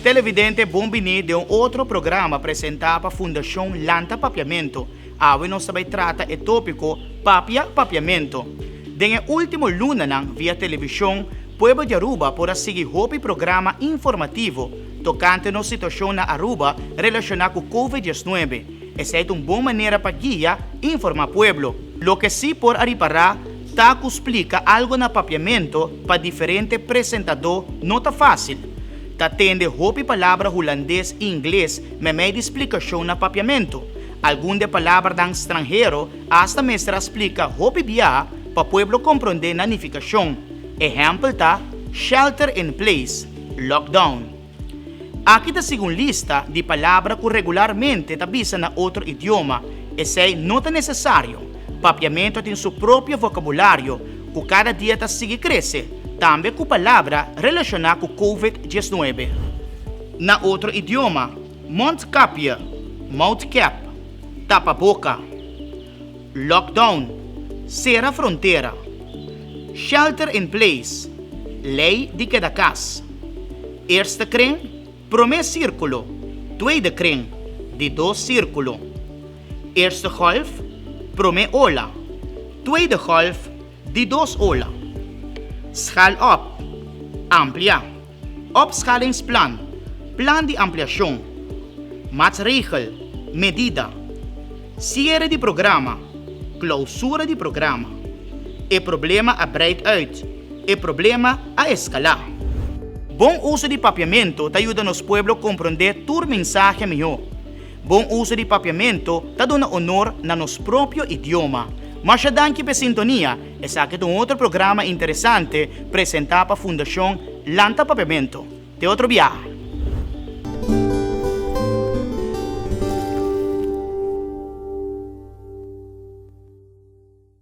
televidente, bem-vindo a outro programa apresentado para a Fundação Lanta Papiamento. Hoje nós vamos tratar o tópico Papiamento. Denha último luna via televisão, Pueblo de Aruba pode seguir o programa informativo tocante na situação na Aruba relacionada com COVID-19. Essa é uma boa maneira para guiar e informar o pueblo. Lo que sim por reparar, Taco explica algo na papiamento para diferente apresentador, não está fácil. Tatende hopi palavra holandês e inglês, me meio de explicação na papiamento. Algum de palavra da estrangeiro, hasta mestra explica hopi bia para pueblo compreender na nificação. Exemplo tá, shelter in place, lockdown. Aqui está segunda lista de palavras que regularmente tabisa na outro idioma, e sei não é necessário. Papiamento tem seu próprio vocabulário, que cada dia está seguir crescer. Também com palavra relacionada com COVID-19. Na outro idioma, mouth capia, mouth cap, tapa-boca. Lockdown, cerra fronteira. Shelter in place, lei de cada casa. Eerste kring, primeiro círculo. Tweede kring, de dois círculos. Eerste golf, primeira ola. Tweede golf, de dois ola. Schaal op, amplia. Opschalingsplan, plan de ampliação. Maatregel, medida. Cierre de programa, clausura de programa. O problema breidt uit. O problema a escalar. Bom uso de papiamento ajuda nos pueblos a compreender tu mensagem melhor. Bom uso de papiamento dá honor na nosso próprio idioma. Mas já danke pela sintonia. Esse aqui é outro programa interessante apresentado para a Fundação Lanta Papiamento. Até outro dia.